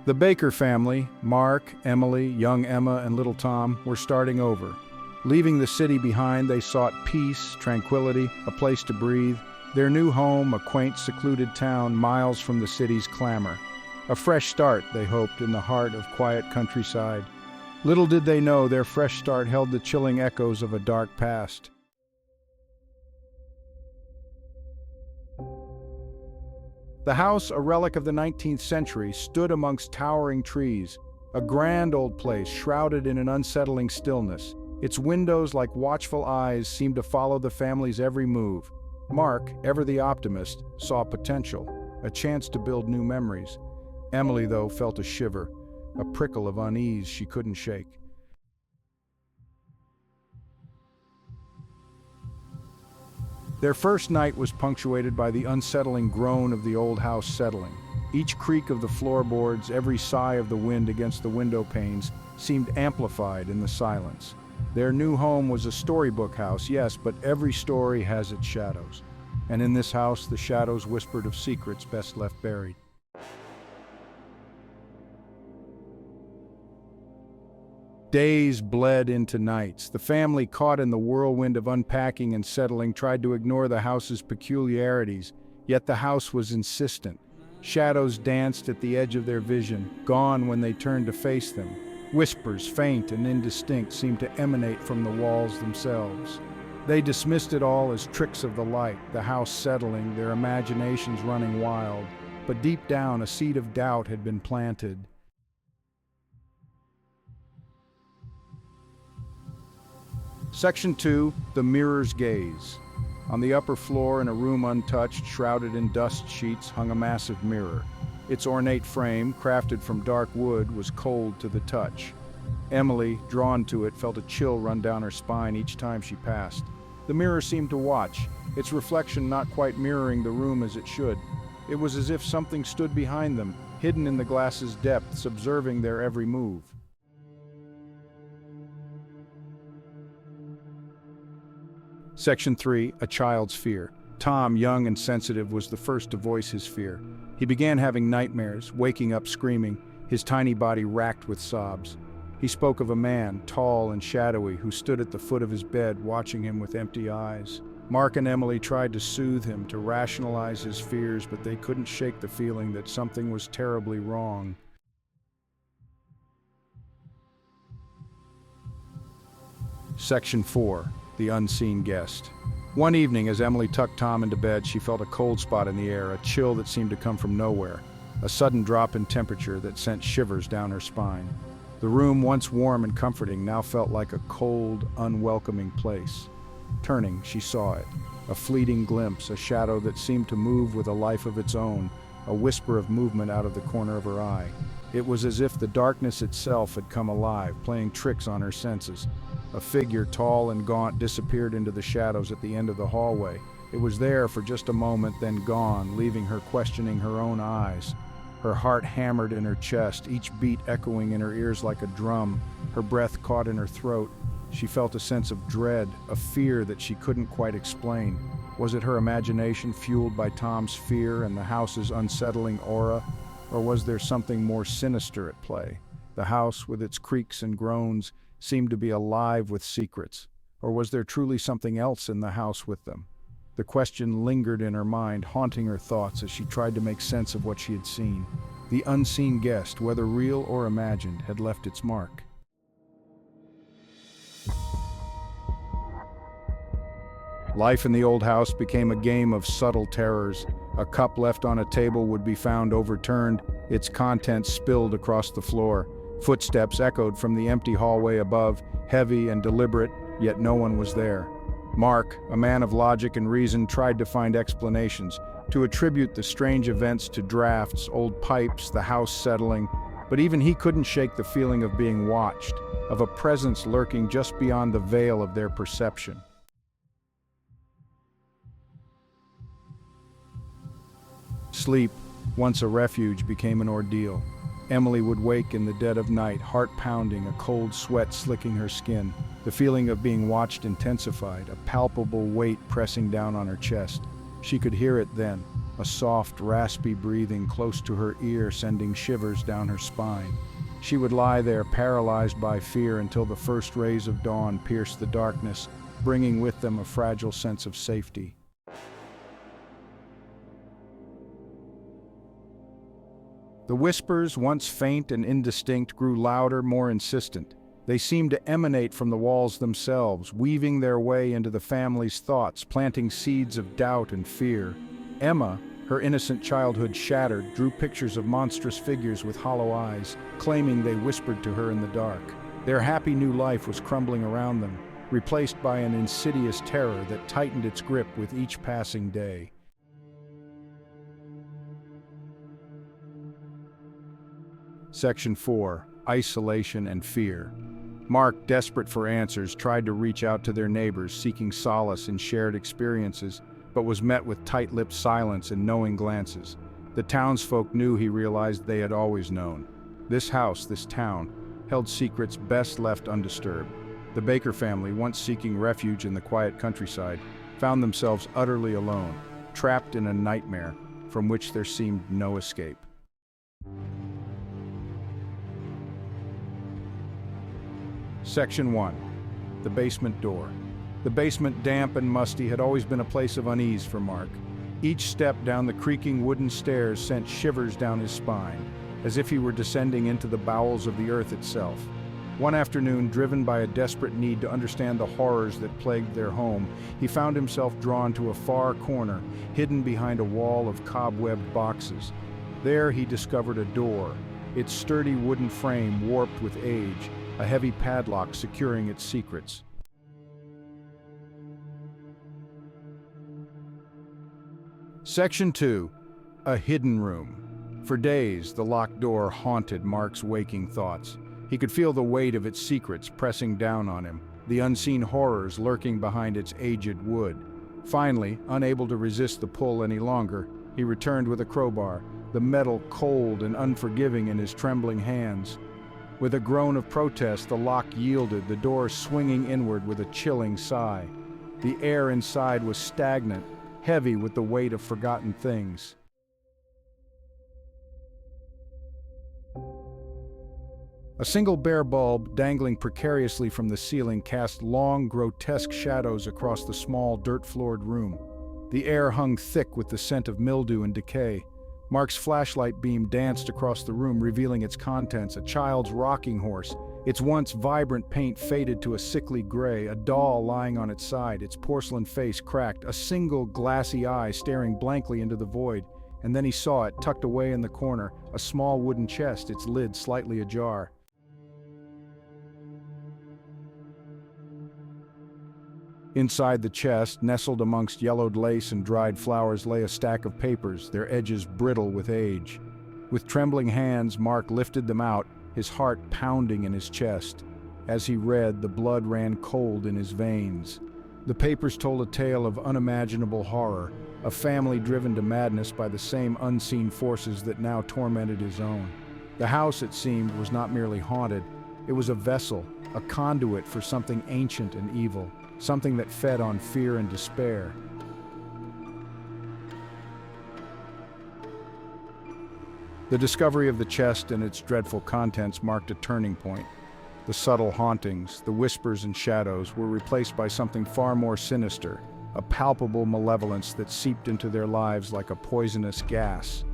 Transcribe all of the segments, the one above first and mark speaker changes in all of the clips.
Speaker 1: The Baker family, Mark, Emily, young Emma, and little Tom, were starting over. Leaving the city behind, they sought peace, tranquility, a place to breathe. Their new home, a quaint, secluded town miles from the city's clamor. A fresh start, they hoped, in the heart of quiet countryside. Little did they know their fresh start held the chilling echoes of a dark past. The house, a relic of the 19th century, stood amongst towering trees, a grand old place shrouded in an unsettling stillness. Its windows, like watchful eyes, seemed to follow the family's every move. Mark, ever the optimist, saw potential, a chance to build new memories. Emily, though, felt a shiver, a prickle of unease she couldn't shake. Their first night was punctuated by the unsettling groan of the old house settling. Each creak of the floorboards, every sigh of the wind against the window panes, seemed amplified in the silence. Their new home was a storybook house, yes, but every story has its shadows. And in this house, the shadows whispered of secrets best left buried. Days bled into nights. The family, caught in the whirlwind of unpacking and settling, tried to ignore the house's peculiarities, yet the house was insistent. Shadows danced at the edge of their vision, gone when they turned to face them. Whispers, faint and indistinct, seemed to emanate from the walls themselves. They dismissed it all as tricks of the light, the house settling, their imaginations running wild. But deep down, a seed of doubt had been planted. Section 2, The Mirror's Gaze. On the upper floor, in a room untouched, shrouded in dust sheets, hung a massive mirror. Its ornate frame, crafted from dark wood, was cold to the touch. Emily, drawn to it, felt a chill run down her spine each time she passed. The mirror seemed to watch, its reflection not quite mirroring the room as it should. It was as if something stood behind them, hidden in the glass's depths, observing their every move. Section 3, A Child's Fear. Tom, young and sensitive, was the first to voice his fear. He began having nightmares, waking up screaming, his tiny body racked with sobs. He spoke of a man, tall and shadowy, who stood at the foot of his bed, watching him with empty eyes. Mark and Emily tried to soothe him, to rationalize his fears, but they couldn't shake the feeling that something was terribly wrong. Section 4, The Unseen Guest. One evening, as Emily tucked Tom into bed, she felt a cold spot in the air, a chill that seemed to come from nowhere, a sudden drop in temperature that sent shivers down her spine. The room, once warm and comforting, now felt like a cold, unwelcoming place. Turning, she saw it, a fleeting glimpse, a shadow that seemed to move with a life of its own, a whisper of movement out of the corner of her eye. It was as if the darkness itself had come alive, playing tricks on her senses. A figure, tall and gaunt, disappeared into the shadows at the end of the hallway. It was there for just a moment, then gone, leaving her questioning her own eyes. Her heart hammered in her chest, each beat echoing in her ears like a drum, her breath caught in her throat. She felt a sense of dread, a fear that she couldn't quite explain. Was it her imagination fueled by Tom's fear and the house's unsettling aura? Or was there something more sinister at play? The house, with its creaks and groans, seemed to be alive with secrets. Or was there truly something else in the house with them? The question lingered in her mind, haunting her thoughts as she tried to make sense of what she had seen. The unseen guest, whether real or imagined, had left its mark. Life in the old house became a game of subtle terrors. A cup left on a table would be found overturned, its contents spilled across the floor. Footsteps echoed from the empty hallway above, heavy and deliberate, yet no one was there. Mark, a man of logic and reason, tried to find explanations, to attribute the strange events to drafts, old pipes, the house settling, but even he couldn't shake the feeling of being watched, of a presence lurking just beyond the veil of their perception. Sleep, once a refuge, became an ordeal. Emily would wake in the dead of night, heart pounding, a cold sweat slicking her skin. The feeling of being watched intensified, a palpable weight pressing down on her chest. She could hear it then, a soft, raspy breathing close to her ear sending shivers down her spine. She would lie there paralyzed by fear until the first rays of dawn pierced the darkness, bringing with them a fragile sense of safety. The whispers, once faint and indistinct, grew louder, more insistent. They seemed to emanate from the walls themselves, weaving their way into the family's thoughts, planting seeds of doubt and fear. Emma, her innocent childhood shattered, drew pictures of monstrous figures with hollow eyes, claiming they whispered to her in the dark. Their happy new life was crumbling around them, replaced by an insidious terror that tightened its grip with each passing day. Section 4. Isolation and Fear. Mark, desperate for answers, tried to reach out to their neighbors, seeking solace in shared experiences, but was met with tight-lipped silence and knowing glances. The townsfolk knew he realized they had always known. This house, this town, held secrets best left undisturbed. The Baker family, once seeking refuge in the quiet countryside, found themselves utterly alone, trapped in a nightmare from which there seemed no escape. Section 1. The basement door. The basement, damp and musty, had always been a place of unease for Mark. Each step down the creaking wooden stairs sent shivers down his spine, as if he were descending into the bowels of the earth itself. One afternoon, driven by a desperate need to understand the horrors that plagued their home, he found himself drawn to a far corner, hidden behind a wall of cobwebbed boxes. There he discovered a door, its sturdy wooden frame warped with age, a heavy padlock securing its secrets. Section 2. A hidden room. For days, the locked door haunted Mark's waking thoughts. He could feel the weight of its secrets pressing down on him, the unseen horrors lurking behind its aged wood. Finally, unable to resist the pull any longer, he returned with a crowbar, the metal cold and unforgiving in his trembling hands. With a groan of protest, the lock yielded, the door swinging inward with a chilling sigh. The air inside was stagnant, heavy with the weight of forgotten things. A single bare bulb, dangling precariously from the ceiling, cast long, grotesque shadows across the small, dirt-floored room. The air hung thick with the scent of mildew and decay. Mark's flashlight beam danced across the room, revealing its contents: a child's rocking horse. Its once vibrant paint faded to a sickly gray, a doll lying on its side, its porcelain face cracked, a single glassy eye staring blankly into the void. And then he saw it, tucked away in the corner, a small wooden chest, its lid slightly ajar. Inside the chest, nestled amongst yellowed lace and dried flowers, lay a stack of papers, their edges brittle with age. With trembling hands, Mark lifted them out, his heart pounding in his chest. As he read, the blood ran cold in his veins. The papers told a tale of unimaginable horror, a family driven to madness by the same unseen forces that now tormented his own. The house, it seemed, was not merely haunted. It was a vessel, a conduit for something ancient and evil, something that fed on fear and despair. The discovery of the chest and its dreadful contents marked a turning point. The subtle hauntings, the whispers and shadows, were replaced by something far more sinister, a palpable malevolence that seeped into their lives like a poisonous gas.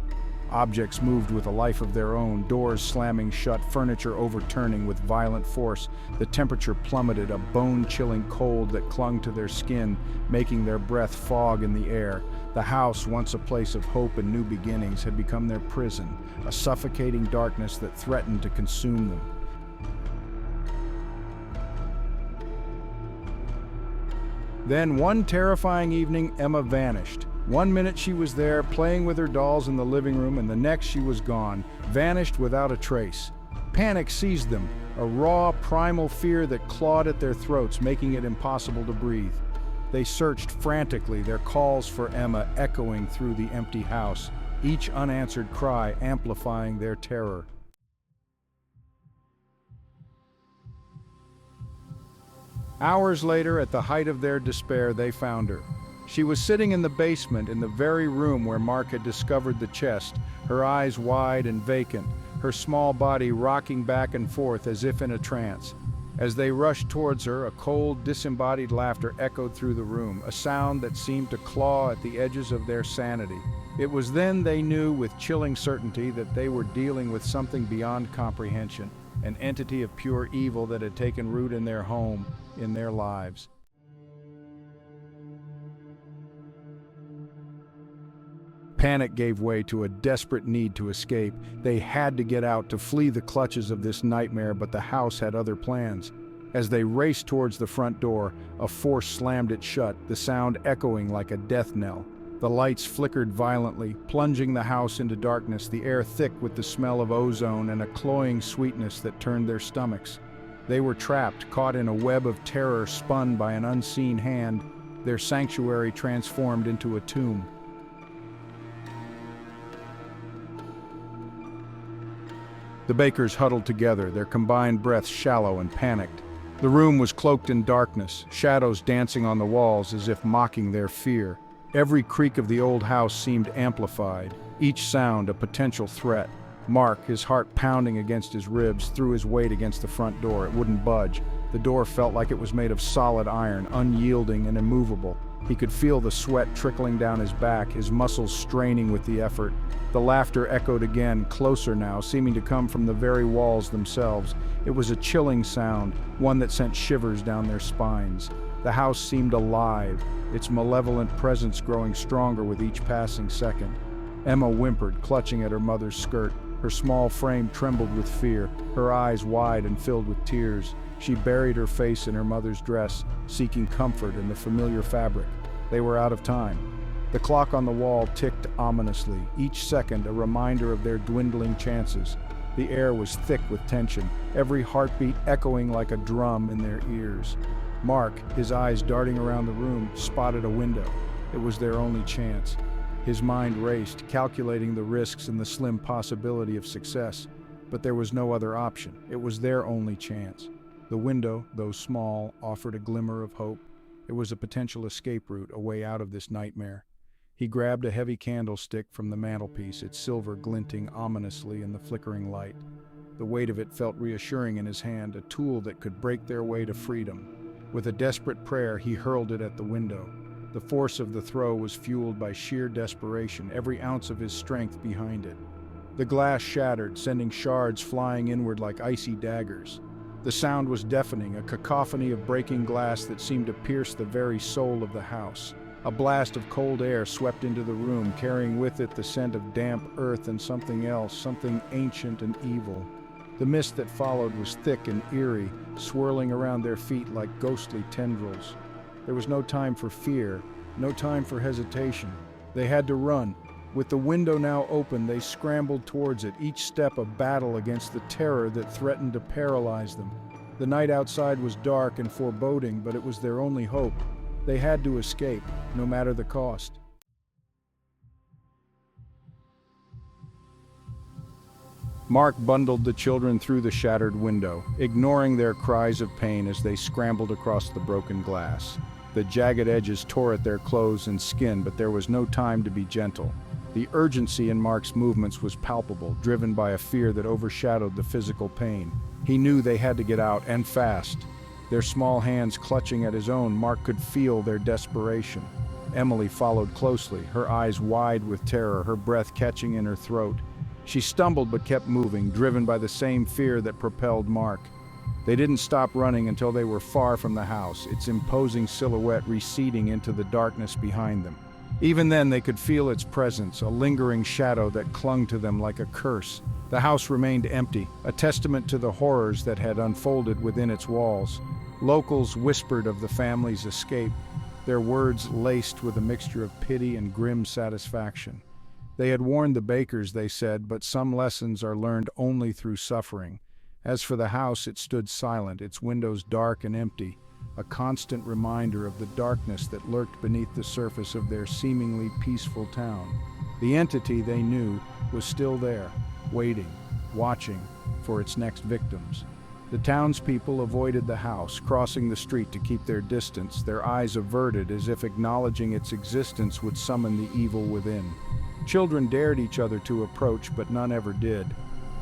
Speaker 1: Objects moved with a life of their own, doors slamming shut, furniture overturning with violent force. The temperature plummeted, a bone-chilling cold that clung to their skin, making their breath fog in the air. The house, once a place of hope and new beginnings, had become their prison, a suffocating darkness that threatened to consume them. Then, one terrifying evening, Emma vanished. One minute she was there, playing with her dolls in the living room, and the next she was gone, vanished without a trace. Panic seized them, a raw, primal fear that clawed at their throats, making it impossible to breathe. They searched frantically, their calls for Emma echoing through the empty house, each unanswered cry amplifying their terror. Hours later, at the height of their despair, they found her. She was sitting in the basement in the very room where Mark had discovered the chest, her eyes wide and vacant, her small body rocking back and forth as if in a trance. As they rushed towards her, a cold, disembodied laughter echoed through the room, a sound that seemed to claw at the edges of their sanity. It was then they knew with chilling certainty that they were dealing with something beyond comprehension, an entity of pure evil that had taken root in their home, in their lives. Panic gave way to a desperate need to escape. They had to get out to flee the clutches of this nightmare, but the house had other plans. As they raced towards the front door, a force slammed it shut, the sound echoing like a death knell. The lights flickered violently, plunging the house into darkness, the air thick with the smell of ozone and a cloying sweetness that turned their stomachs. They were trapped, caught in a web of terror spun by an unseen hand, their sanctuary transformed into a tomb. The Bakers huddled together, their combined breaths shallow and panicked. The room was cloaked in darkness, shadows dancing on the walls as if mocking their fear. Every creak of the old house seemed amplified, each sound a potential threat. Mark, his heart pounding against his ribs, threw his weight against the front door. It wouldn't budge. The door felt like it was made of solid iron, unyielding and immovable. He could feel the sweat trickling down his back, his muscles straining with the effort. The laughter echoed again, closer now, seeming to come from the very walls themselves. It was a chilling sound, one that sent shivers down their spines. The house seemed alive, its malevolent presence growing stronger with each passing second. Emma whimpered, clutching at her mother's skirt. Her small frame trembled with fear, her eyes wide and filled with tears. She buried her face in her mother's dress, seeking comfort in the familiar fabric. They were out of time. The clock on the wall ticked ominously, each second a reminder of their dwindling chances. The air was thick with tension, every heartbeat echoing like a drum in their ears. Mark, his eyes darting around the room, spotted a window. It was their only chance. His mind raced, calculating the risks and the slim possibility of success. But there was no other option. It was their only chance. The window, though small, offered a glimmer of hope. It was a potential escape route, a way out of this nightmare. He grabbed a heavy candlestick from the mantelpiece, its silver glinting ominously in the flickering light. The weight of it felt reassuring in his hand, a tool that could break their way to freedom. With a desperate prayer, he hurled it at the window. The force of the throw was fueled by sheer desperation, every ounce of his strength behind it. The glass shattered, sending shards flying inward like icy daggers. The sound was deafening, a cacophony of breaking glass that seemed to pierce the very soul of the house. A blast of cold air swept into the room, carrying with it the scent of damp earth and something else, something ancient and evil. The mist that followed was thick and eerie, swirling around their feet like ghostly tendrils. There was no time for fear, no time for hesitation. They had to run. With the window now open, they scrambled towards it, each step a battle against the terror that threatened to paralyze them. The night outside was dark and foreboding, but it was their only hope. They had to escape, no matter the cost. Mark bundled the children through the shattered window, ignoring their cries of pain as they scrambled across the broken glass. The jagged edges tore at their clothes and skin, but there was no time to be gentle. The urgency in Mark's movements was palpable, driven by a fear that overshadowed the physical pain. He knew they had to get out, and fast. Their small hands clutching at his own, Mark could feel their desperation. Emily followed closely, her eyes wide with terror, her breath catching in her throat. She stumbled but kept moving, driven by the same fear that propelled Mark. They didn't stop running until they were far from the house, its imposing silhouette receding into the darkness behind them. Even then they could feel its presence, a lingering shadow that clung to them like a curse. The house remained empty, a testament to the horrors that had unfolded within its walls. Locals whispered of the family's escape, their words laced with a mixture of pity and grim satisfaction. They had warned the Bakers, they said, but some lessons are learned only through suffering. As for the house, it stood silent, its windows dark and empty, a constant reminder of the darkness that lurked beneath the surface of their seemingly peaceful town. The entity, they knew, was still there, waiting, watching for its next victims. The townspeople avoided the house, crossing the street to keep their distance, their eyes averted as if acknowledging its existence would summon the evil within. Children dared each other to approach, but none ever did.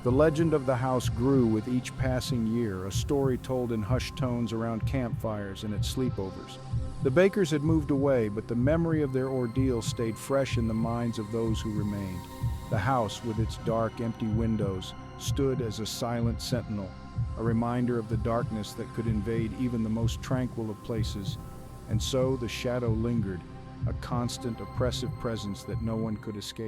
Speaker 1: The legend of the house grew with each passing year, a story told in hushed tones around campfires and at sleepovers. The Bakers had moved away, but the memory of their ordeal stayed fresh in the minds of those who remained. The house, with its dark, empty windows, stood as a silent sentinel, a reminder of the darkness that could invade even the most tranquil of places. And so the shadow lingered, a constant, oppressive presence that no one could escape.